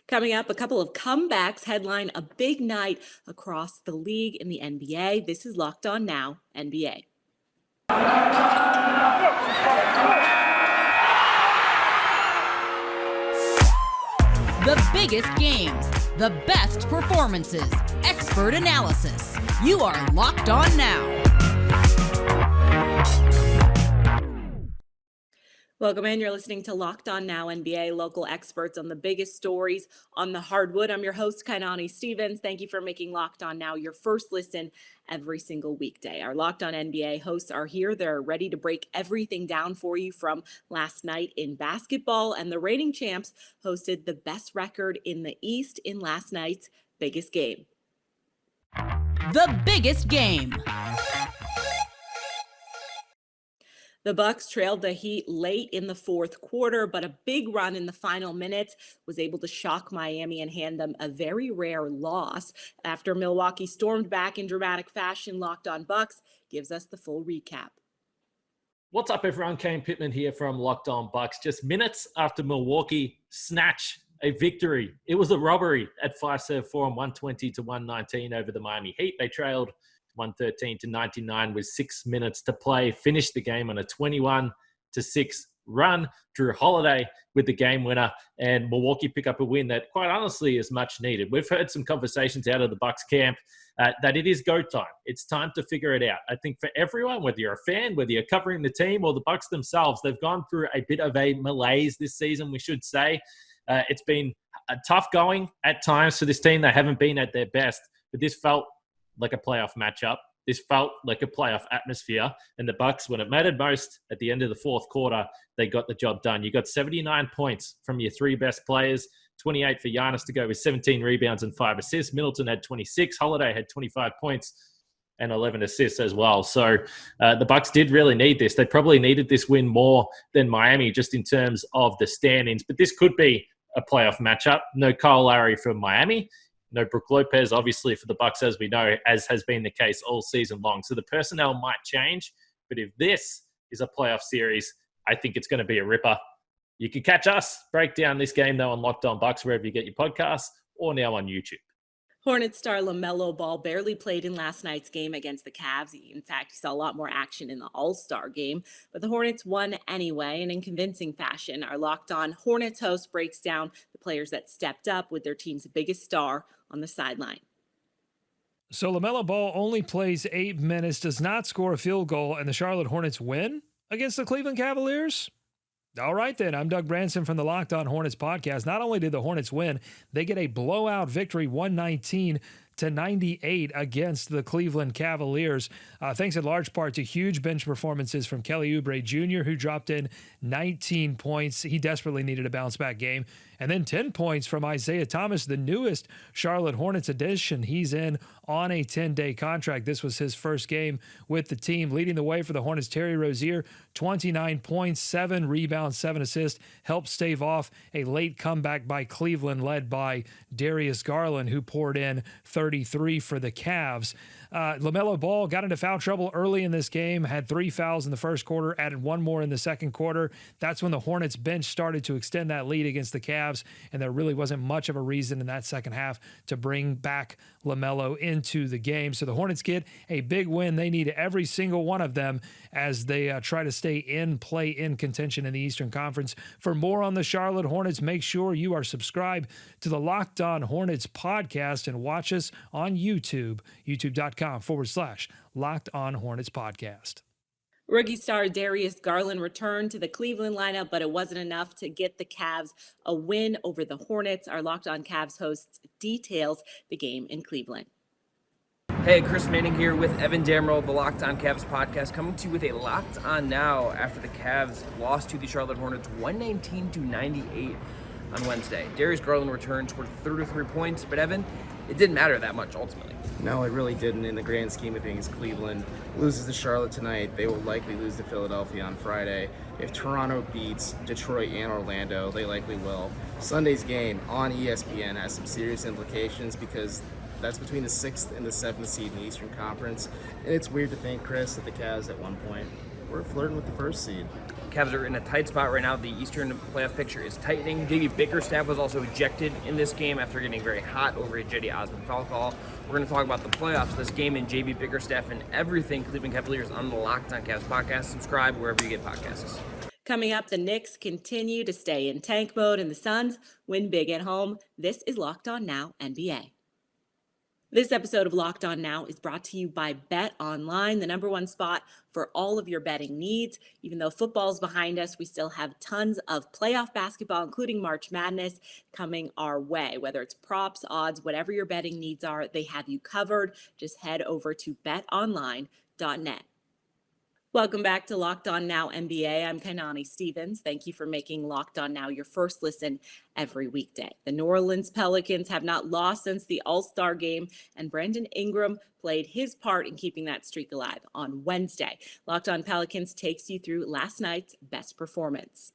Coming up, a couple of comebacks headline a big night across the league in the NBA. This is Locked On Now, NBA. The biggest games, the best performances, expert analysis. You are Locked On Now. Welcome in. You're listening to Locked On Now NBA, local experts on the biggest stories on the hardwood. I'm your host, Kainani Stevens. Thank you for making Locked On Now your first listen every single weekday. Our Locked On NBA hosts are here. They're ready to break everything down for you from last night in basketball. And the reigning champs hosted the best record in the East in last night's biggest game. The biggest game. The Bucks trailed the Heat late in the fourth quarter, but a big run in the final minutes was able to shock Miami and hand them a very rare loss. After Milwaukee stormed back in dramatic fashion, Locked On Bucks gives us the full recap. What's up, everyone? Kane Pittman here from Locked On Bucks. Just minutes after Milwaukee snatch a victory. It was a robbery at 5-serve forum, 120-119 over the Miami Heat. They trailed 113-99 with 6 minutes to play. Finished the game on a 21-6 run. Drew Holiday with the game winner, and Milwaukee pick up a win that, quite honestly, is much needed. We've heard some conversations out of the Bucks camp that it is go time. It's time to figure it out. I think for everyone, whether you're a fan, whether you're covering the team or the Bucks themselves, they've gone through a bit of a malaise this season, we should say. It's been tough going at times for this team. They haven't been at their best, but this felt like a playoff matchup. This felt like a playoff atmosphere. And the Bucks, when it mattered most at the end of the fourth quarter, they got the job done. You got 79 points from your three best players, 28 for Giannis to go with 17 rebounds and 5 assists. Middleton had 26. Holiday had 25 points and 11 assists as well. So the Bucks did really need this. They probably needed this win more than Miami just in terms of the standings. But this could be a playoff matchup. No Kyle Lowry from Miami. No Brook Lopez, obviously, for the Bucks, as we know, as has been the case all season long. So the personnel might change, but if this is a playoff series, I think it's going to be a ripper. You can catch us break down this game, though, on Locked On Bucks, wherever you get your podcasts, or now on YouTube. Hornets star LaMelo Ball barely played in last night's game against the Cavs. In fact, he saw a lot more action in the All-Star game, but the Hornets won anyway, and in convincing fashion. Our Locked On Hornets host breaks down the players that stepped up with their team's biggest star on the sideline. So LaMelo Ball only plays 8 minutes, does not score a field goal, and the Charlotte Hornets win against the Cleveland Cavaliers? All right, then. I'm Doug Branson from the Locked On Hornets podcast. Not only did the Hornets win, they get a blowout victory, 119-98 against the Cleveland Cavaliers, thanks in large part to huge bench performances from Kelly Oubre Jr., who dropped in 19 points. He desperately needed a bounce-back game. And then 10 points from Isaiah Thomas, the newest Charlotte Hornets addition. He's in on a 10-day contract. This was his first game with the team. Leading the way for the Hornets, Terry Rozier, 29 points, 7 rebounds, 7 assists, helped stave off a late comeback by Cleveland led by Darius Garland, who poured in 33 for the Cavs. LaMelo Ball got into foul trouble early in this game, had 3 fouls in the first quarter, added 1 more in the second quarter. That's when the Hornets bench started to extend that lead against the Cavs, and there really wasn't much of a reason in that second half to bring back LaMelo into the game. So the Hornets get a big win. They need every single one of them as they try to stay in play-in contention in the Eastern Conference. For more on the Charlotte Hornets, make sure you are subscribed to the Locked On Hornets podcast and watch us on YouTube, youtube.com/Locked On Hornets podcast. Rookie star Darius Garland returned to the Cleveland lineup, but it wasn't enough to get the Cavs a win over the Hornets. Our Locked On Cavs hosts details the game in Cleveland. Hey, Chris Manning here with Evan Damrow, the Locked On Cavs podcast, coming to you with a Locked On Now after the Cavs lost to the Charlotte Hornets 119-98 on Wednesday. Darius Garland returned, scored 33 points, but Evan, it didn't matter that much ultimately. No, it really didn't in the grand scheme of things. Cleveland loses to Charlotte tonight. They will likely lose to Philadelphia on Friday. If Toronto beats Detroit and Orlando, they likely will. Sunday's game on ESPN has some serious implications because that's between the 6th and the 7th seed in the Eastern Conference. And it's weird to think, Chris, that the Cavs at one point we're flirting with the first seed. Cavs are in a tight spot right now. The Eastern playoff picture is tightening. JB Bickerstaff was also ejected in this game after getting very hot over a Jetty Osman foul call. We're going to talk about the playoffs, this game, and JB Bickerstaff and everything Cleveland Cavaliers on the Locked On Cavs podcast. Subscribe wherever you get podcasts. Coming up, the Knicks continue to stay in tank mode and the Suns win big at home. This is Locked On Now NBA. This episode of Locked On Now is brought to you by BetOnline, the number one spot for all of your betting needs. Even though football's behind us, we still have tons of playoff basketball, including March Madness, coming our way. Whether it's props, odds, whatever your betting needs are, they have you covered. Just head over to betonline.net. Welcome back to Locked On Now NBA. I'm Kainani Stevens. Thank you for making Locked On Now your first listen every weekday. The New Orleans Pelicans have not lost since the All-Star game, and Brandon Ingram played his part in keeping that streak alive on Wednesday. Locked On Pelicans takes you through last night's best performance.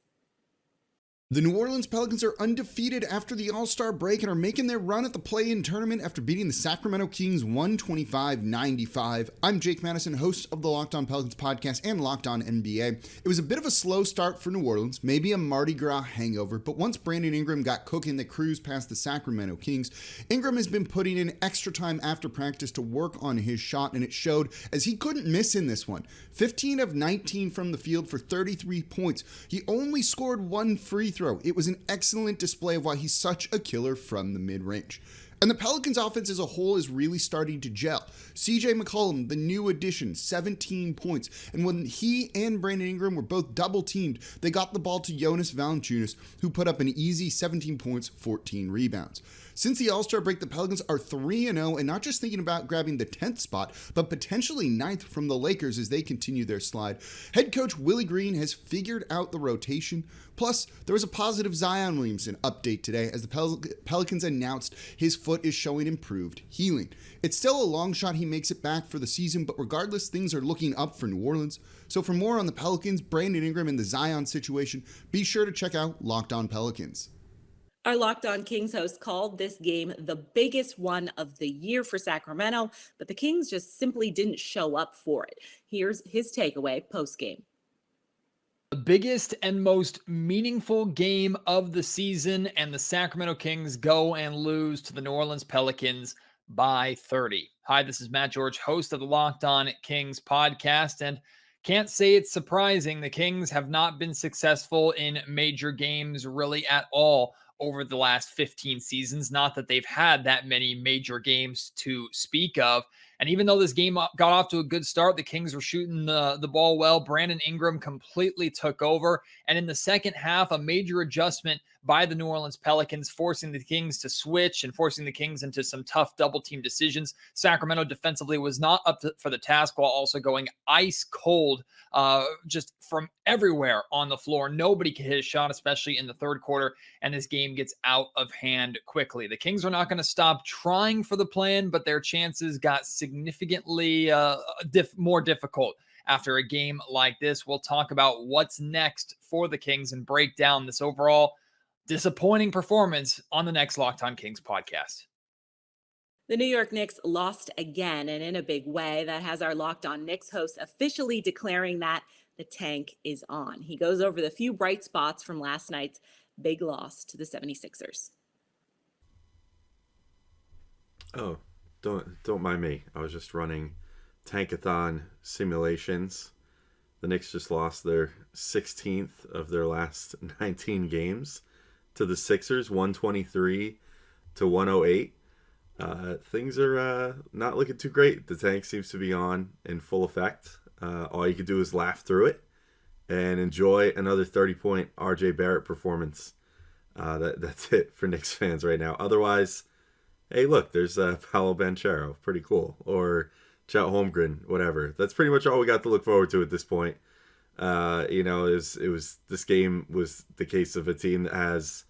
The New Orleans Pelicans are undefeated after the All-Star break and are making their run at the play-in tournament after beating the Sacramento Kings 125-95. I'm Jake Madison, host of the Locked On Pelicans podcast and Locked On NBA. It was a bit of a slow start for New Orleans, maybe a Mardi Gras hangover, but once Brandon Ingram got cooking the cruise past the Sacramento Kings, Ingram has been putting in extra time after practice to work on his shot, and it showed as he couldn't miss in this one. 15 of 19 from the field for 33 points. He only scored one free throw. It was an excellent display of why he's such a killer from the mid-range. And the Pelicans offense as a whole is really starting to gel. CJ McCollum, the new addition, 17 points. And when he and Brandon Ingram were both double teamed, they got the ball to Jonas Valanciunas, who put up an easy 17 points, 14 rebounds. Since the All-Star break, the Pelicans are 3-0 and not just thinking about grabbing the 10th spot, but potentially 9th from the Lakers as they continue their slide. Head coach Willie Green has figured out the rotation. Plus, there was a positive Zion Williamson update today as the Pelicans announced his foot is showing improved healing. It's still a long shot he makes it back for the season, but regardless, things are looking up for New Orleans. So for more on the Pelicans, Brandon Ingram, and the Zion situation, be sure to check out Locked On Pelicans. Our Locked On Kings host called this game the biggest one of the year for Sacramento, but the Kings just simply didn't show up for it. Here's his takeaway post-game. The biggest and most meaningful game of the season, and the Sacramento Kings go and lose to the New Orleans Pelicans by 30. Hi, this is Matt George, host of the Locked On Kings podcast, and can't say it's surprising. The Kings have not been successful in major games really at all over the last 15 seasons. Not that they've had that many major games to speak of. And even though this game got off to a good start, the Kings were shooting the ball well. Brandon Ingram completely took over. And in the second half, a major adjustment by the New Orleans Pelicans, forcing the Kings to switch and forcing the Kings into some tough double-team decisions. Sacramento defensively was not up for the task while also going ice cold just from everywhere on the floor. Nobody could hit a shot, especially in the third quarter, and this game gets out of hand quickly. The Kings are not going to stop trying for the plan, but their chances got significantly more difficult after a game like this. We'll talk about what's next for the Kings and break down this overall disappointing performance on the next Locked On Kings podcast. The New York Knicks lost again, and in a big way. That has our Locked On Knicks host officially declaring that the tank is on. He goes over the few bright spots from last night's big loss to the 76ers. Oh, don't mind me. I was just running tankathon simulations. The Knicks just lost their 16th of their last 19 games to the Sixers, 123 to 108. Things are not looking too great. The tank seems to be on in full effect. All you can do is laugh through it and enjoy another 30-point RJ Barrett performance. That's it for Knicks fans right now. Otherwise, hey, look, there's Paolo Banchero. Pretty cool. Or Chet Holmgren, whatever. That's pretty much all we got to look forward to at this point. This game was the case of a team that has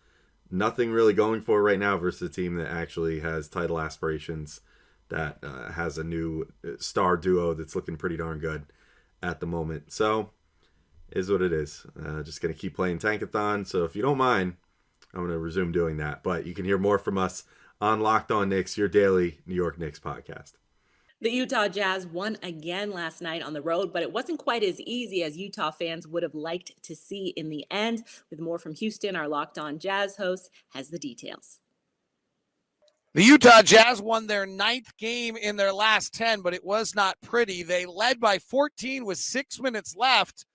nothing really going for it right now versus a team that actually has title aspirations, that has a new star duo that's looking pretty darn good at the moment. So, is what it is. Just going to keep playing Tankathon. So if you don't mind, I'm going to resume doing that. But you can hear more from us on Locked On Knicks, your daily New York Knicks podcast. The Utah Jazz won again last night on the road, but it wasn't quite as easy as Utah fans would have liked to see in the end. With more from Houston, our Locked On Jazz host has the details. The Utah Jazz won their 9th game in their last 10, but it was not pretty. They led by 14 with 6 minutes left,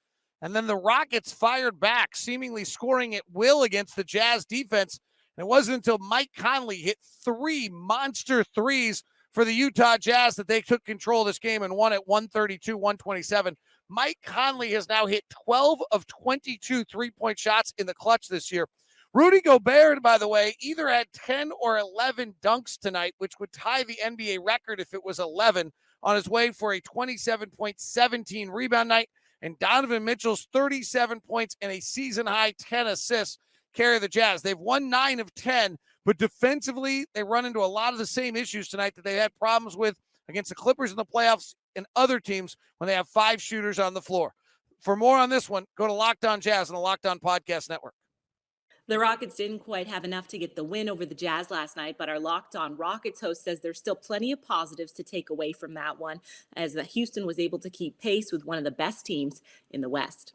and then the Rockets fired back, seemingly scoring at will against the Jazz defense. And it wasn't until Mike Conley hit 3 monster threes for the Utah Jazz that they took control of this game and won at 132-127. Mike Conley has now hit 12 of 22 three-point shots in the clutch this year. Rudy Gobert, by the way, either had 10 or 11 dunks tonight, which would tie the NBA record if it was 11, on his way for a 27.17 rebound night. And Donovan Mitchell's 37 points and a season-high 10 assists carry the Jazz. They've won 9 of 10, but defensively, they run into a lot of the same issues tonight that they had problems with against the Clippers in the playoffs and other teams when they have 5 shooters on the floor. For more on this one, go to Locked On Jazz on the Locked On Podcast Network. The Rockets didn't quite have enough to get the win over the Jazz last night, but our Locked On Rockets host says there's still plenty of positives to take away from that one, as Houston was able to keep pace with one of the best teams in the West.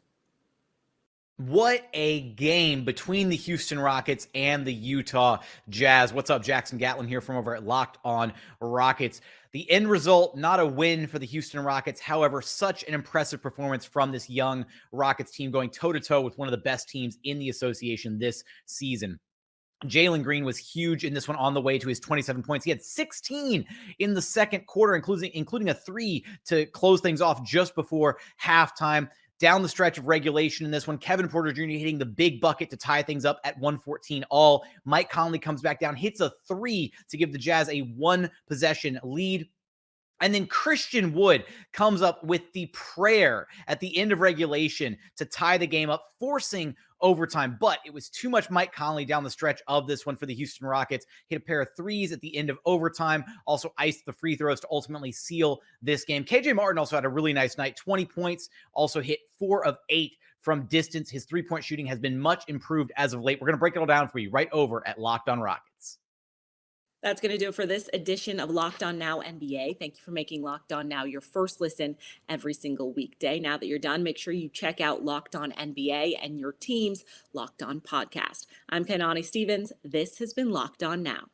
What a game between the Houston Rockets and the Utah Jazz. What's up? Jackson Gatlin here from over at Locked On Rockets. The end result, not a win for the Houston Rockets. However, such an impressive performance from this young Rockets team going toe-to-toe with one of the best teams in the association this season. Jalen Green was huge in this one on the way to his 27 points. He had 16 in the second quarter, including a 3 to close things off just before halftime. Down the stretch of regulation in this one, Kevin Porter Jr. hitting the big bucket to tie things up at 114 all. Mike Conley comes back down, hits a 3 to give the Jazz a 1-possession lead. And then Christian Wood comes up with the prayer at the end of regulation to tie the game up, forcing overtime. But it was too much Mike Conley down the stretch of this one for the Houston Rockets. Hit a pair of 3s at the end of overtime. Also iced the free throws to ultimately seal this game. KJ Martin also had a really nice night. 20 points. Also hit 4 of 8 from distance. His 3-point shooting has been much improved as of late. We're going to break it all down for you right over at Locked On Rockets. That's going to do it for this edition of Locked On Now NBA. Thank you for making Locked On Now your first listen every single weekday. Now that you're done, make sure you check out Locked On NBA and your team's Locked On podcast. I'm Kainani Stevens. This has been Locked On Now.